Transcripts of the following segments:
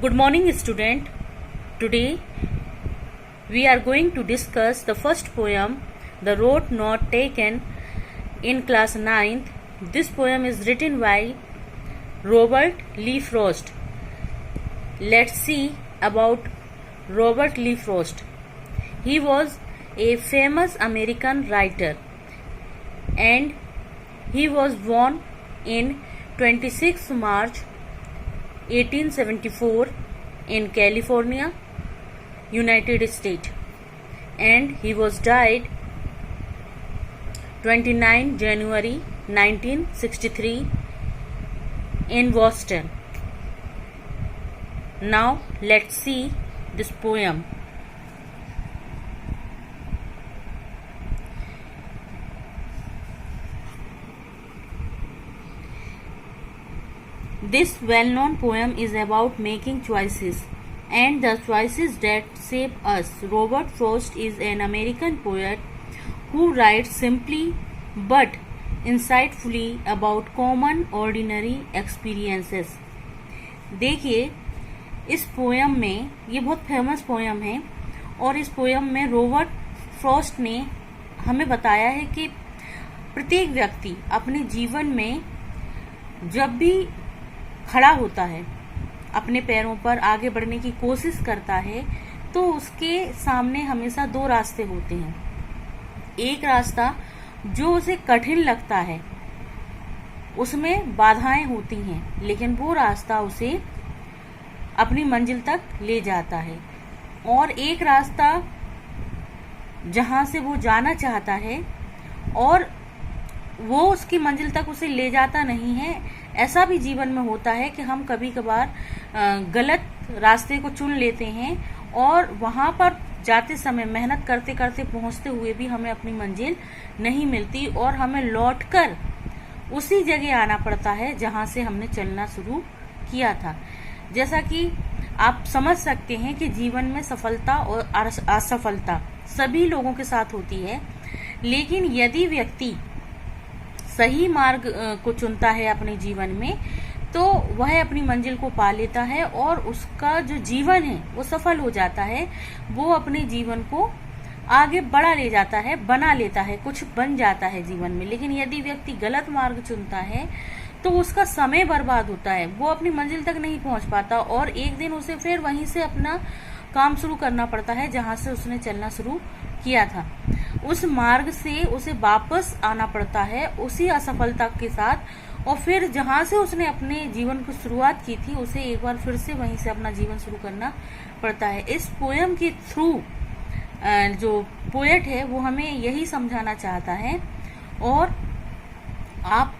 Good morning, student. Today we are going to discuss the first poem, The Road Not Taken, in class 9th. This poem is written by Robert Lee Frost. Let's see about Robert Lee Frost. He was a famous American writer and he was born in 26 March 1874 in California, United States, and he was died 29 January 1963 in Boston. Now let's see this poem. This well-known poem is about making choices and the choices that shape us. Robert Frost is an American poet who writes simply but insightfully about common ordinary experiences. देखिए, इस poem में, ये बहुत famous poem है और इस poem में Robert Frost ने हमें बताया है कि प्रत्येक व्यक्ति अपने जीवन में जब भी खड़ा होता है, अपने पैरों पर आगे बढ़ने की कोशिश करता है, तो उसके सामने हमेशा दो रास्ते होते हैं. एक रास्ता जो उसे कठिन लगता है, उसमें बाधाएं होती हैं, लेकिन वो रास्ता उसे अपनी मंजिल तक ले जाता है. और एक रास्ता जहां से वो जाना चाहता है और वो उसकी मंजिल तक उसे ले जाता नहीं है. ऐसा भी जीवन में होता है कि हम कभी कभार गलत रास्ते को चुन लेते हैं और वहां पर जाते समय मेहनत करते करते पहुंचते हुए भी हमें अपनी मंजिल नहीं मिलती और हमें लौटकर उसी जगह आना पड़ता है जहां से हमने चलना शुरू किया था. जैसा कि आप समझ सकते हैं कि जीवन में सफलता और असफलता सभी लोगों के साथ होती है, लेकिन यदि व्यक्ति सही मार्ग को चुनता है अपने जीवन में, तो वह अपनी मंजिल को पा लेता है और उसका जो जीवन है वो सफल हो जाता है. वो अपने जीवन को आगे बढ़ा ले जाता है, बना लेता है, कुछ बन जाता है जीवन में. लेकिन यदि व्यक्ति गलत मार्ग चुनता है तो उसका समय बर्बाद होता है, वो अपनी मंजिल तक नहीं पहुंच पाता और एक दिन उसे फिर वहीं से अपना काम शुरू करना पड़ता है जहां से उसने चलना शुरू किया था. उस मार्ग से उसे वापस आना पड़ता है उसी असफलता के साथ, और फिर जहां से उसने अपने जीवन की शुरुआत की थी उसे एक बार फिर से वहीं से अपना जीवन शुरू करना पड़ता है. इस पोयम के थ्रू जो पोएट है वो हमें यही समझाना चाहता है और आप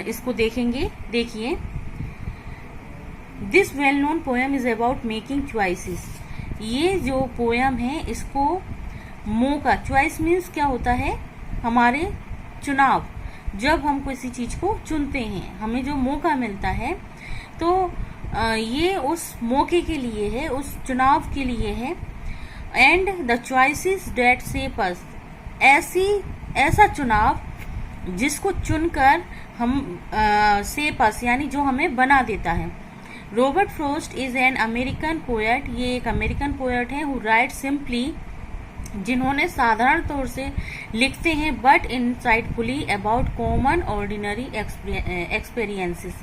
इसको देखेंगे. देखिए, this well known poem is about making choices. ये जो पोयम है इसको मौका, चॉइस मीन्स क्या होता है, हमारे चुनाव. जब हम किसी चीज को चुनते हैं, हमें जो मौका मिलता है, तो ये उस मौके के लिए है, उस चुनाव के लिए है. And the choices that shape us, ऐसा चुनाव जिसको चुनकर हम शेप अस यानी जो हमें बना देता है. Robert Frost is an American poet. ये एक अमेरिकन पोएट है हु राइट सिंपली, जिन्होंने साधारण तौर से लिखते हैं but insightfully about common ordinary experiences.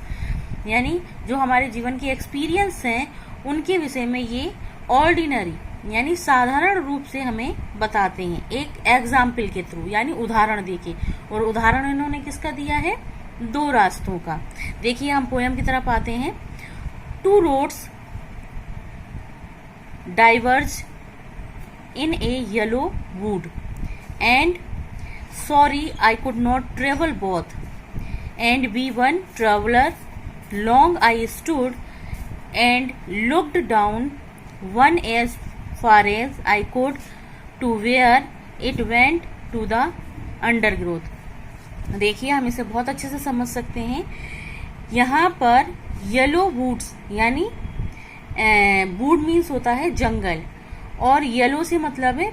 यानी जो हमारे जीवन के एक्सपीरियंस हैं उनके विषय में ये ऑर्डिनरी यानी साधारण रूप से हमें बताते हैं, एक एग्जाम्पल के थ्रू यानी उदाहरण देके. और उदाहरण इन्होंने किसका दिया है, दो रास्तों का. देखिए, हम पोयम की तरफ आते हैं. Two roads diverge in a yellow wood and sorry I could not travel both, and we one traveler long I stood and looked down one as far as I could to where it went to the undergrowth. देखिए, हम इसे बहुत अच्छे से समझ सकते हैं. यहाँ पर येलो वुड्स यानी वुड मीन्स होता है जंगल, और येलो से मतलब है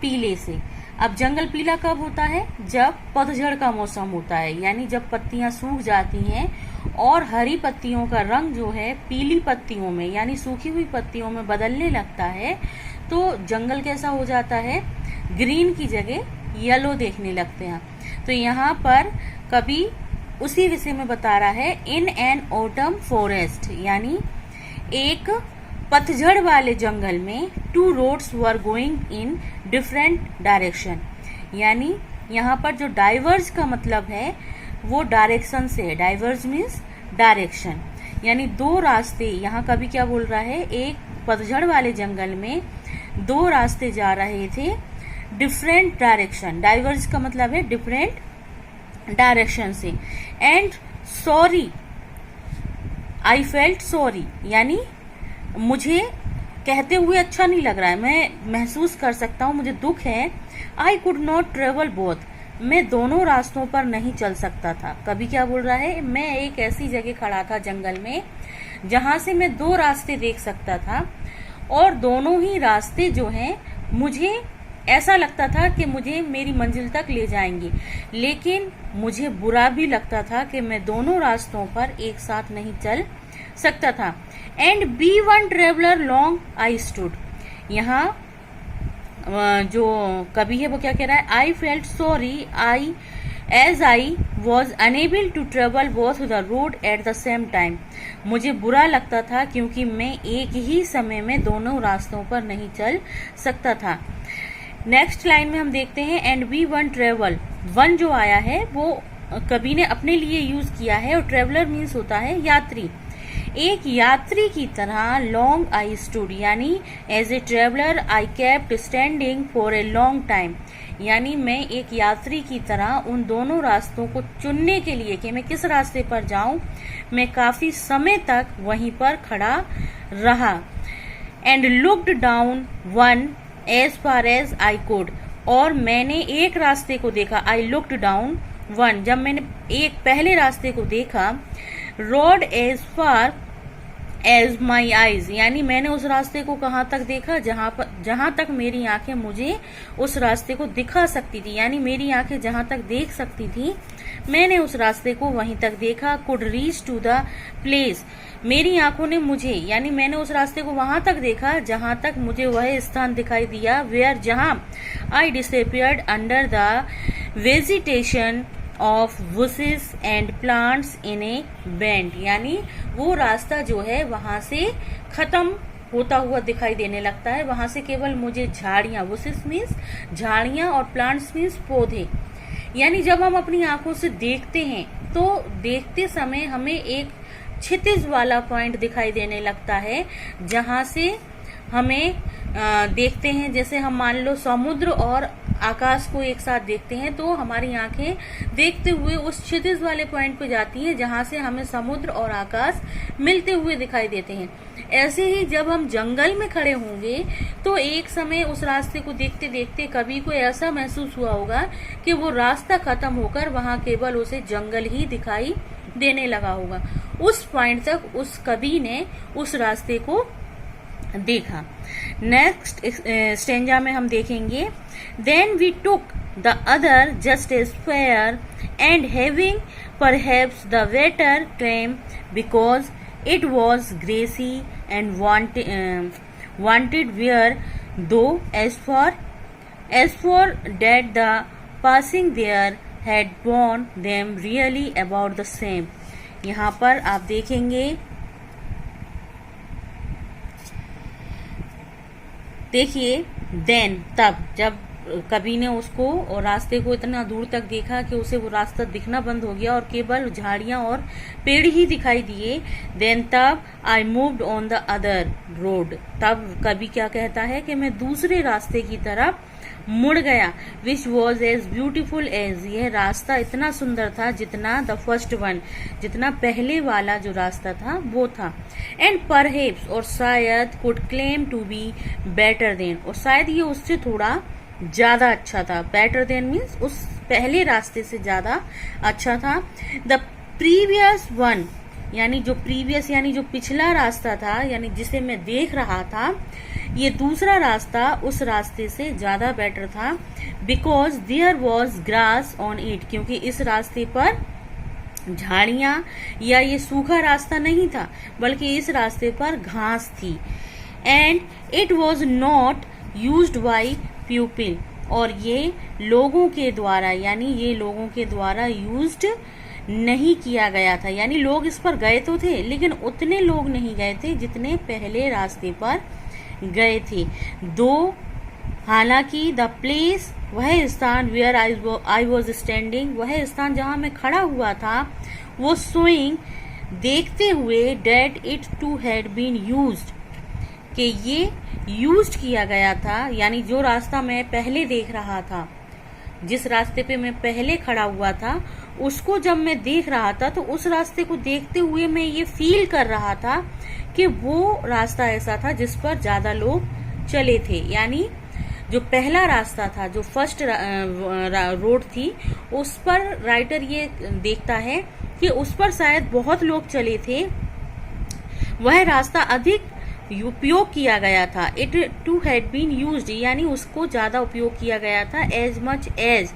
पीले से. अब जंगल पीला कब होता है? जब पतझड़ का मौसम होता है, यानी जब पत्तियां सूख जाती हैं और हरी पत्तियों का रंग जो है पीली पत्तियों में यानी सूखी हुई पत्तियों में बदलने लगता है, तो जंगल कैसा हो जाता है, ग्रीन की जगह येलो देखने लगते हैं। तो यहाँ पर कवि उसी विषय में बता रहा है, इन एन ऑटम फॉरेस्ट, यानी एक पतझड़ वाले जंगल में two roads were going in different direction, यानी यहाँ पर जो डाइवर्ज का मतलब है वो डायरेक्शन से है। डाइवर्ज मीन्स डायरेक्शन, यानी दो रास्ते। यहाँ कभी क्या बोल रहा है, एक पतझड़ वाले जंगल में दो रास्ते जा रहे थे डिफरेंट डायरेक्शन। डाइवर्ज का मतलब है डिफरेंट डायरेक्शन से। And sorry, I felt sorry, यानी मुझे कहते हुए अच्छा नहीं लग रहा है, मैं महसूस कर सकता हूँ, मुझे दुख है। I could not travel both, मैं दोनों रास्तों पर नहीं चल सकता था। कभी क्या बोल रहा है, मैं एक ऐसी जगह खड़ा था जंगल में जहां से मैं दो रास्ते देख सकता था और दोनों ही रास्ते जो हैं मुझे ऐसा लगता था कि मुझे मेरी मंजिल तक ले जाएंगे, लेकिन मुझे बुरा भी लगता था कि मैं दोनों रास्तों पर एक साथ नहीं चल सकता था। And be one traveller long I stood, यहाँ जो कवि है वो क्या कह रहा है, I felt sorry I as I was unable to travel both the road at the same time, मुझे बुरा लगता था क्योंकि मैं एक ही समय में दोनों रास्तों पर नहीं चल सकता था। नेक्स्ट लाइन में हम देखते हैं, and we one travel, one जो आया है वो कवि ने अपने लिए यूज किया है और ट्रेवलर मीन्स होता है यात्री। एक यात्री की तरह लॉन्ग आई स्टूड, यानी as a traveller I kept standing for a long time, यानी मैं एक यात्री की तरह उन दोनों रास्तों को चुनने के लिए कि मैं किस रास्ते पर जाऊं, मैं काफी समय तक वहीं पर खड़ा रहा। And looked down one as far as I could, और मैंने एक रास्ते को देखा, आई लुक्ड डाउन वन, जब मैंने एक पहले रास्ते को देखा, road as far as my eyes, यानी मैंने उस रास्ते को कहाँ तक देखा, जहां तक मेरी आंखें मुझे उस रास्ते को दिखा सकती थी, यानी मेरी आंखें जहां तक देख सकती थी मैंने उस रास्ते को वहीं तक देखा। Could reach to the place, मेरी आंखों ने मुझे, यानी मैंने उस रास्ते को वहां तक देखा जहां तक मुझे वह स्थान दिखाई दिया, वेयर, जहां I disappeared under the vegetation of bushes and plants in a bend, यानी वो रास्ता जो है वहां से खत्म होता हुआ दिखाई देने लगता है, वहां से केवल मुझे झाड़ियां, बुशेस मीन्स झाड़ियां और प्लांट्स मीन्स पौधे, यानी जब हम अपनी आंखों से देखते हैं तो देखते समय हमें एक क्षितिज वाला पॉइंट दिखाई देने लगता है, जहां से हमें देखते हैं, जैसे हम मान लो समुद्र और आकाश को एक साथ देखते हैं तो हमारी आंखें देखते हुए उस क्षितिज वाले पॉइंट पे जाती हैं जहां से हमें समुद्र और आकाश मिलते हुए दिखाई देते हैं। ऐसे ही जब हम जंगल में खड़े होंगे तो एक समय उस रास्ते को देखते देखते कभी को ऐसा महसूस हुआ होगा कि वो रास्ता खत्म होकर वहां केवल उसे जंगल ही दिखाई देने लगा होगा। उस पॉइंट तक उस कवि ने उस रास्ते को देखा। नेक्स्ट स्टेंजा में हम देखेंगे, then we took the other just as fair and having perhaps the better claim because it was grassy and wanted wear though as for that the passing there had worn them really about the same. यहाँ पर आप देखेंगे, देखिए, then, तब, जब कवि ने उसको और रास्ते को इतना दूर तक देखा कि उसे वो रास्ता दिखना बंद हो गया और केवल झाड़ियां और पेड़ ही दिखाई दिए। देन तब I moved on the other road, तब कवि क्या कहता है कि मैं दूसरे रास्ते की तरफ मुड़ गया। Which was as beautiful as, यह रास्ता इतना सुंदर था जितना द फर्स्ट वन, जितना पहले वाला जो रास्ता था वो था। एंड परहेप्स, और शायद, could claim to be better than, और शायद ये उससे थोड़ा ज्यादा अच्छा था। बेटर देन मीन्स उस पहले रास्ते से ज्यादा अच्छा था। द प्रीवियस वन, यानी जो प्रीवियस यानी जो पिछला रास्ता था, यानी जिसे मैं देख रहा था, ये दूसरा रास्ता उस रास्ते से ज्यादा बेटर था। Because there was grass on it, क्योंकि इस रास्ते पर झाड़ियां या ये सूखा रास्ता नहीं था, बल्कि इस रास्ते पर घास थी। And it was not used by people, और ये लोगों के द्वारा, यानी ये लोगों के द्वारा यूज्ड नहीं किया गया था। यानी लोग इस पर गए तो थे, लेकिन उतने लोग नहीं गए थे जितने पहले रास्ते पर गए थे। दो हालांकि द प्लेस, वह स्थान, वेयर आई वॉज स्टैंडिंग, वह स्थान जहां मैं खड़ा हुआ था, वो सोइंग, देखते हुए, that it too had been used, कि ये यूज्ड किया गया था। यानी जो रास्ता मैं पहले देख रहा था, जिस रास्ते पे मैं पहले खड़ा हुआ था, उसको जब मैं देख रहा था तो उस रास्ते को देखते हुए मैं ये फील कर रहा था कि वो रास्ता ऐसा था जिस पर ज्यादा लोग चले थे। यानी जो पहला रास्ता था, जो फर्स्ट रोड थी, उस पर राइटर ये देखता है कि उस पर शायद बहुत लोग चले थे, वह रास्ता अधिक उपयोग किया गया था। It too had been used, यानी उसको ज्यादा उपयोग किया गया था। एज मच एज,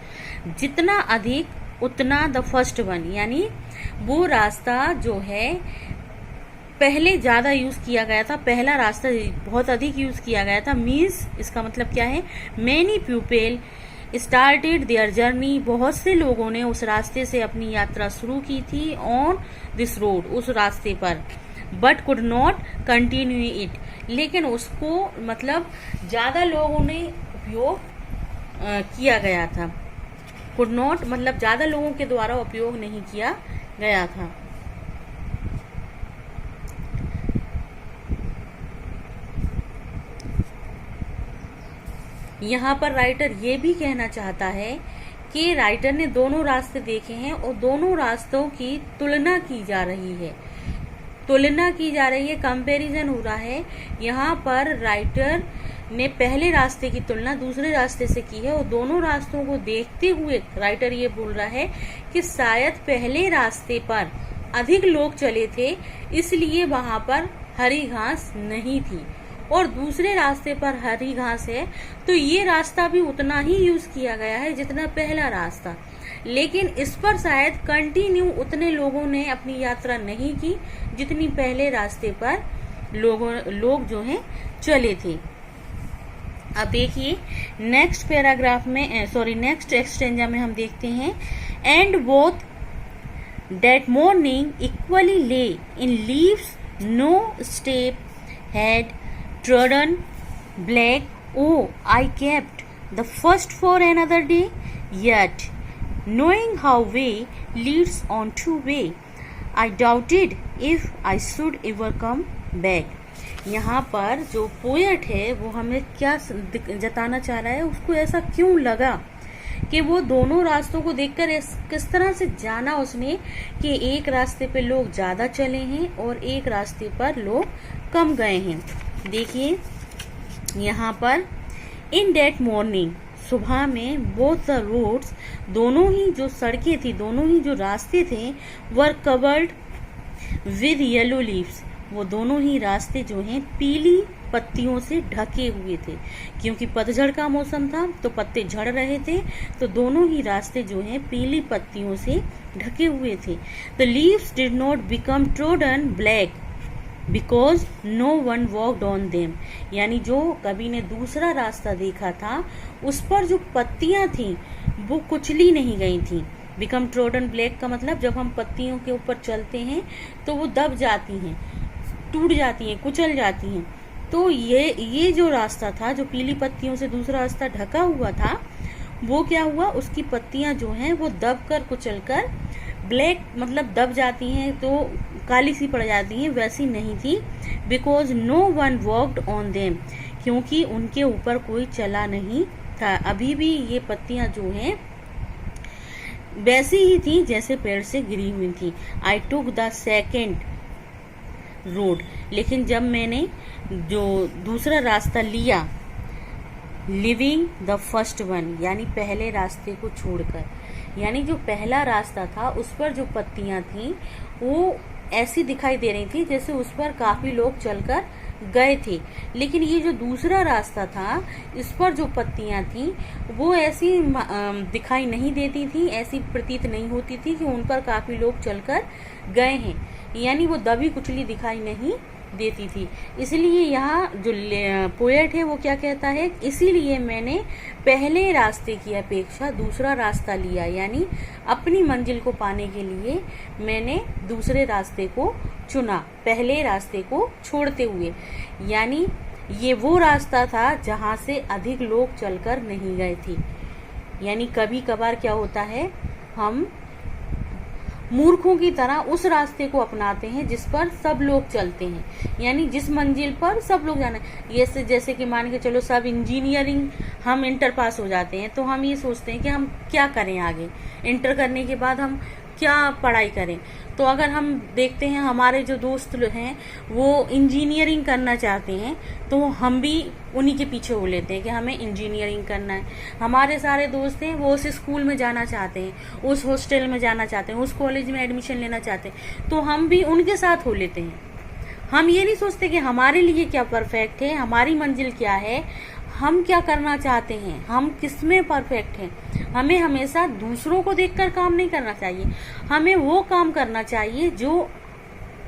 जितना अधिक उतना, द फर्स्ट वन, यानी वो रास्ता जो है पहले ज्यादा यूज किया गया था, पहला रास्ता बहुत अधिक यूज किया गया था। मीन्स इसका मतलब क्या है, many people started their journey, बहुत से लोगों ने उस रास्ते से अपनी यात्रा शुरू की थी, ऑन दिस रोड, उस रास्ते पर, but could not continue it, लेकिन उसको मतलब ज्यादा लोगों ने उपयोग किया गया था। कुड नॉट मतलब ज्यादा लोगों के द्वारा उपयोग नहीं किया गया था। यहाँ पर राइटर ये भी कहना चाहता है कि राइटर ने दोनों रास्ते देखे हैं और दोनों रास्तों की तुलना की जा रही है, कंपैरिजन हो रहा है। यहाँ पर राइटर ने पहले रास्ते की तुलना दूसरे रास्ते से की है, और दोनों रास्तों को देखते हुए राइटर ये बोल रहा है कि शायद पहले रास्ते पर अधिक लोग चले थे, इसलिए वहां पर हरी घास नहीं थी, और दूसरे रास्ते पर हरी घास है, तो ये रास्ता भी उतना ही यूज किया गया है जितना पहला रास्ता, लेकिन इस पर शायद कंटिन्यू उतने लोगों ने अपनी यात्रा नहीं की जितनी पहले रास्ते पर लोग जो हैं चले थे। अब देखिए नेक्स्ट पैराग्राफ में, नेक्स्ट एक्सटेंजा में हम देखते हैं, and both that morning equally lay in leaves, no step had trodden black. Oh, I kept the first for another day, yet knowing how way leads on to way, I doubted if I should ever come back. यहाँ पर जो poet है वो हमें क्या जताना चाह रहा है, उसको ऐसा क्यों लगा कि वो दोनों रास्तों को देखकर किस तरह से जाना उसने कि एक रास्ते पे लोग ज्यादा चले हैं और एक रास्ते पर लोग कम गए हैं। देखिए यहाँ पर, इन दैट मॉर्निंग, सुबह में, बोथ द रोड्स, दोनों ही जो सड़कें थी, दोनों ही जो रास्ते थे, वर कवर्ड विद येलो लीव्स, वो दोनों ही रास्ते जो हैं पीली पत्तियों से ढके हुए थे, क्योंकि पतझड़ का मौसम था तो पत्ते झड़ रहे थे, तो दोनों ही रास्ते जो हैं पीली पत्तियों से ढके हुए थे। The leaves did not become trodden black because no one walked on them, यानी जो कवि ने दूसरा रास्ता देखा था उस पर जो पत्तियां थी वो कुचली नहीं गई थी। बिकम ट्रोडन ब्लैक का मतलब जब हम पत्तियों के ऊपर चलते हैं तो वो दब जाती हैं, टूट जाती हैं, कुचल जाती हैं। तो ये जो रास्ता था, जो पीली पत्तियों से दूसरा रास्ता ढका हुआ था, वो क्या हुआ, उसकी पत्तियां जो हैं वो दब कर कुचल कर ब्लैक मतलब दब जाती हैं तो काली सी पड़ जाती हैं, वैसी नहीं थी। Because no one walked on them, क्योंकि उनके ऊपर कोई चला नहीं था। अभी भी ये पत्तियां जो हैं वैसी ही थी जैसे पेड़ से गिरी हुई थी। आई टुक द सेकेंड रोड, लेकिन जब मैंने जो दूसरा रास्ता लिया, लिविंग द फर्स्ट वन, यानी पहले रास्ते को छोड़कर, यानी जो पहला रास्ता था उस पर जो पत्तियां थी वो ऐसी दिखाई दे रही थी जैसे उस पर काफी लोग चलकर गए थे, लेकिन ये जो दूसरा रास्ता था इस पर जो पत्तियां थी वो ऐसी दिखाई नहीं देती थी, ऐसी प्रतीत नहीं होती थी कि उन पर काफी लोग चलकर गए हैं, यानी वो दबी कुचली दिखाई नहीं देती थी। इसलिए यहाँ जो पोएट है वो क्या कहता है, इसीलिए मैंने पहले रास्ते की अपेक्षा दूसरा रास्ता लिया, यानी अपनी मंजिल को पाने के लिए मैंने दूसरे रास्ते को चुना, पहले रास्ते को छोड़ते हुए। यानी ये वो रास्ता था जहाँ से अधिक लोग चलकर नहीं गए थे। यानी कभी कभार क्या होता है, हम मूर्खों की तरह उस रास्ते को अपनाते हैं जिस पर सब लोग चलते हैं, यानी जिस मंजिल पर सब लोग जाना है। ये जैसे कि मान के चलो सब इंजीनियरिंग, हम इंटर पास हो जाते हैं तो हम ये सोचते हैं कि हम क्या करें आगे, इंटर करने के बाद हम क्या पढ़ाई करें। तो अगर हम देखते हैं हमारे जो दोस्त हैं वो इंजीनियरिंग करना चाहते हैं तो हम भी उन्हीं के पीछे हो लेते हैं कि हमें इंजीनियरिंग करना है। हमारे सारे दोस्त हैं वो उस स्कूल में जाना चाहते हैं, उस हॉस्टल में जाना चाहते हैं, उस कॉलेज में एडमिशन लेना चाहते हैं, तो हम भी उनके साथ हो लेते हैं। हम ये नहीं सोचते कि हमारे लिए क्या परफेक्ट है, हमारी मंजिल क्या है, हम क्या करना चाहते हैं, हम किस में परफेक्ट हैं। हमें हमेशा दूसरों को देखकर काम नहीं करना चाहिए, हमें वो काम करना चाहिए जो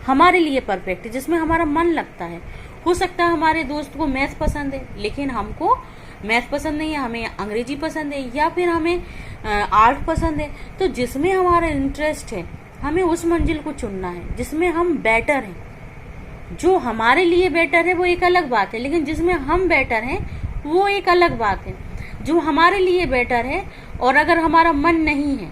हमारे लिए परफेक्ट है, जिसमें हमारा मन लगता है। हो सकता है हमारे दोस्त को मैथ पसंद है लेकिन हमको मैथ पसंद नहीं है, हमें अंग्रेजी पसंद है या फिर हमें आर्ट पसंद है। तो जिसमें हमारा इंटरेस्ट है हमें उस मंजिल को चुनना है जिसमें हम बेटर हैं। जो हमारे लिए बेटर है वो एक अलग बात है, लेकिन जिसमें हम बेटर हैं वो एक अलग बात है। जो हमारे लिए बेटर है और अगर हमारा मन नहीं है,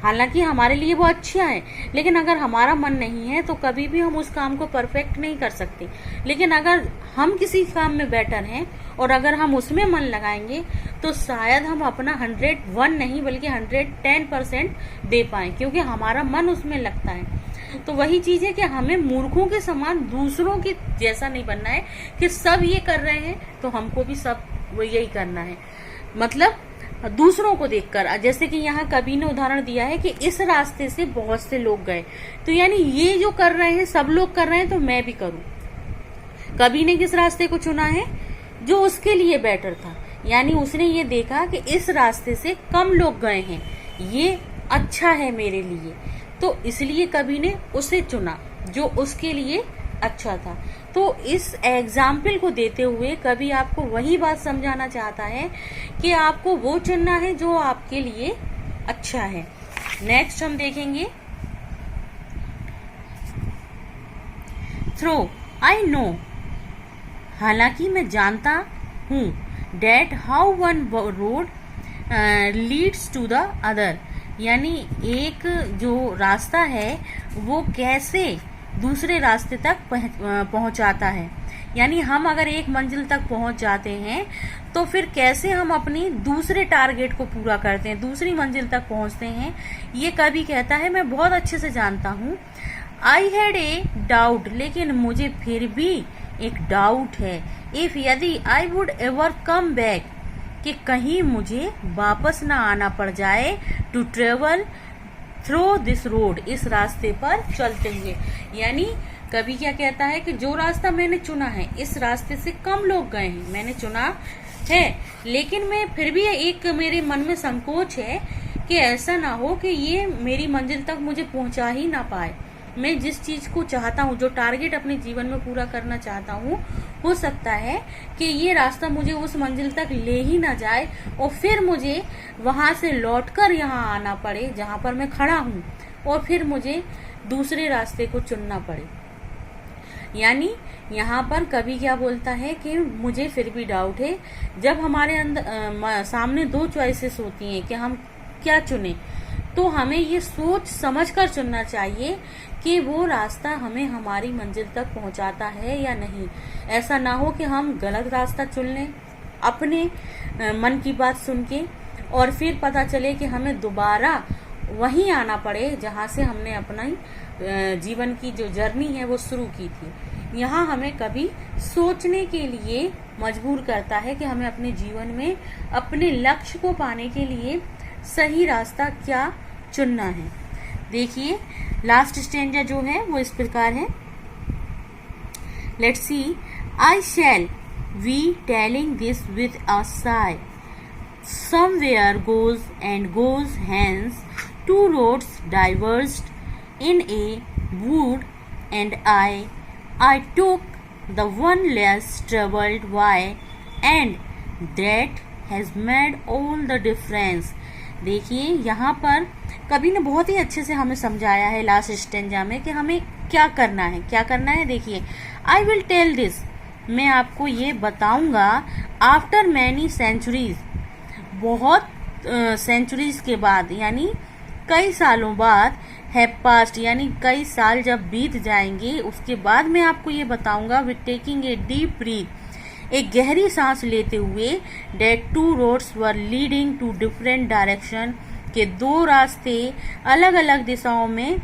हालांकि हमारे लिए वो अच्छा है, लेकिन अगर हमारा मन नहीं है तो कभी भी हम उस काम को परफेक्ट नहीं कर सकते। लेकिन अगर हम किसी काम में बेटर हैं और अगर हम उसमें मन लगाएंगे तो शायद हम अपना 101 नहीं बल्कि 110% दे पाए, क्योंकि हमारा मन उसमें लगता है। तो वही चीज है कि हमें मूर्खों के समान दूसरों के जैसा नहीं बनना है कि सब ये कर रहे हैं तो हमको भी सब यही करना है। मतलब दूसरों को देखकर, जैसे कि यहाँ कवि ने उदाहरण दिया है कि इस रास्ते से बहुत से लोग गए, तो यानी ये जो कर रहे हैं सब लोग कर रहे हैं तो मैं भी करूं। कवि ने किस रास्ते को चुना है, जो उसके लिए बेटर था, यानी उसने ये देखा कि इस रास्ते से कम लोग गए हैं, ये अच्छा है मेरे लिए, तो इसलिए कवि ने उसे चुना जो उसके लिए अच्छा था। तो इस एग्जाम्पल को देते हुए कवि आपको वही बात समझाना चाहता है कि आपको वो चुनना है जो आपके लिए अच्छा है। नेक्स्ट हम देखेंगे थ्रो आई नो, हालांकि मैं जानता हूँ, that how one road leads to the other, यानी एक जो रास्ता है वो कैसे दूसरे रास्ते तक पहुंचाता है। यानी हम अगर एक मंजिल तक पहुंच जाते हैं तो फिर कैसे हम अपनी दूसरे टारगेट को पूरा करते हैं, दूसरी मंजिल तक पहुंचते हैं, ये कवि कहता है मैं बहुत अच्छे से जानता हूँ। आई हैड ए डाउट, लेकिन मुझे फिर भी एक डाउट है, इफ यदि I would ever come back, कि कहीं मुझे वापस ना आना पड़ जाए, to travel through this road, इस रास्ते पर चलते हुए। यानी कवि क्या कहता है कि जो रास्ता मैंने चुना है इस रास्ते से कम लोग गए हैं, मैंने चुना है, लेकिन मैं फिर भी एक मेरे मन में संकोच है कि ऐसा ना हो कि ये मेरी मंजिल तक मुझे पहुंचा ही ना पाए। मैं जिस चीज को चाहता हूँ, जो टारगेट अपने जीवन में पूरा करना चाहता हूँ, हो सकता है कि ये रास्ता मुझे उस मंजिल तक ले ही ना जाए और फिर मुझे वहां से लौटकर यहाँ आना पड़े जहाँ पर मैं खड़ा हूँ, और फिर मुझे दूसरे रास्ते को चुनना पड़े। यानी यहाँ पर कवि क्या बोलता है कि मुझे फिर भी डाउट है। जब हमारे अंदर सामने दो चॉइसेस होती हैं कि हम क्या चुने, तो हमें ये सोच समझ कर चुनना चाहिए कि वो रास्ता हमें हमारी मंजिल तक पहुंचाता है या नहीं। ऐसा ना हो कि हम गलत रास्ता चुन लें अपने मन की बात सुन के, और फिर पता चले कि हमें दोबारा वहीं आना पड़े जहां से हमने अपना जीवन की जो जर्नी है वो शुरू की थी। यहाँ हमें कभी सोचने के लिए मजबूर करता है कि हमें अपने जीवन में अपने लक्ष्य को पाने के लिए सही रास्ता क्या चुनना है। देखिए लास्ट स्टेंजा जो है वो इस प्रकार है, let's see. I shall be telling this with a sigh, somewhere goes and goes hence, two roads diverged in a wood, and I took the one less troubled way, and that has made all the difference। देखिए यहाँ पर कवि ने बहुत ही अच्छे से हमें समझाया है लास्ट स्टेंजा में कि हमें क्या करना है, क्या करना है। देखिए, आई विल टेल दिस, मैं आपको ये बताऊंगा, आफ्टर मैनी सेंचुरीज, बहुत सेंचुरीज के बाद, यानी कई सालों बाद, हैव पास्ट, यानी कई साल जब बीत जाएंगे उसके बाद मैं आपको ये बताऊंगा, with taking a deep breath, एक गहरी सांस लेते हुए, that two roads were leading to different direction, के दो रास्ते अलग अलग दिशाओं में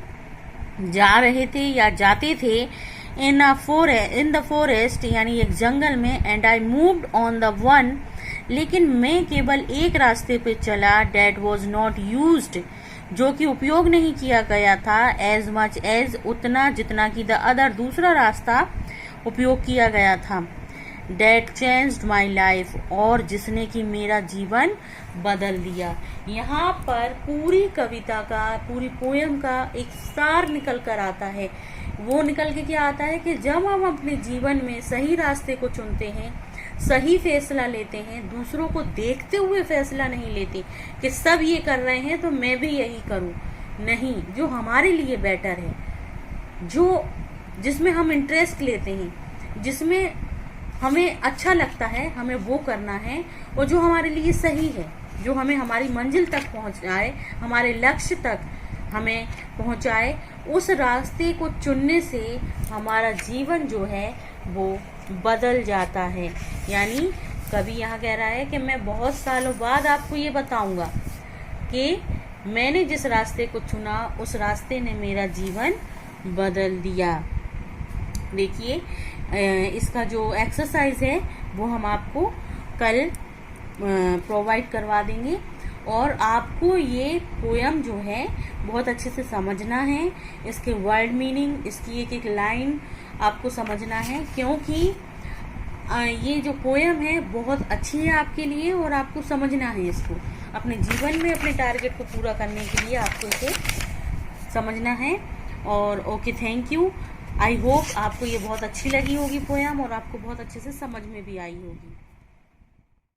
जा रहे थे या जाते थे, इन द फॉरेस्ट, यानी एक जंगल में, and I moved on the one, लेकिन मैं केवल एक रास्ते पे चला, डेट वॉज नॉट यूज्ड, जो कि उपयोग नहीं किया गया था, एज मच एज, उतना जितना कि द अदर, दूसरा रास्ता उपयोग किया गया था, डेट चेंज्ड माई लाइफ, और जिसने कि मेरा जीवन बदल दिया। यहाँ पर पूरी कविता का, पूरी पोयम का एक सार निकल कर आता है। वो निकल के क्या आता है कि जब हम अपने जीवन में सही रास्ते को चुनते हैं, सही फैसला लेते हैं, दूसरों को देखते हुए फैसला नहीं लेते कि सब ये कर रहे हैं तो मैं भी यही करूं, नहीं, जो हमारे लिए बेटर है, जो जिसमें हम इंटरेस्ट लेते हैं, जिसमें हमें अच्छा लगता है, हमें वो करना है, और जो हमारे लिए सही है, जो हमें हमारी मंजिल तक पहुंचाए, हमारे लक्ष्य तक हमें पहुंचाए, उस रास्ते को चुनने से हमारा जीवन जो है वो बदल जाता है। यानी कवि यहाँ कह रहा है कि मैं बहुत सालों बाद आपको ये बताऊंगा कि मैंने जिस रास्ते को चुना उस रास्ते ने मेरा जीवन बदल दिया। देखिए, इसका जो एक्सरसाइज है वो हम आपको कल प्रोवाइड करवा देंगे, और आपको ये पोयम जो है बहुत अच्छे से समझना है, इसके वर्ड मीनिंग, इसकी एक एक लाइन आपको समझना है, क्योंकि ये जो पोयम है बहुत अच्छी है आपके लिए, और आपको समझना है इसको अपने जीवन में, अपने टारगेट को पूरा करने के लिए आपको इसे समझना है। और okay, thank you. I hope आपको ये बहुत अच्छी लगी होगी पोयम, और आपको बहुत अच्छे से समझ में भी आई होगी।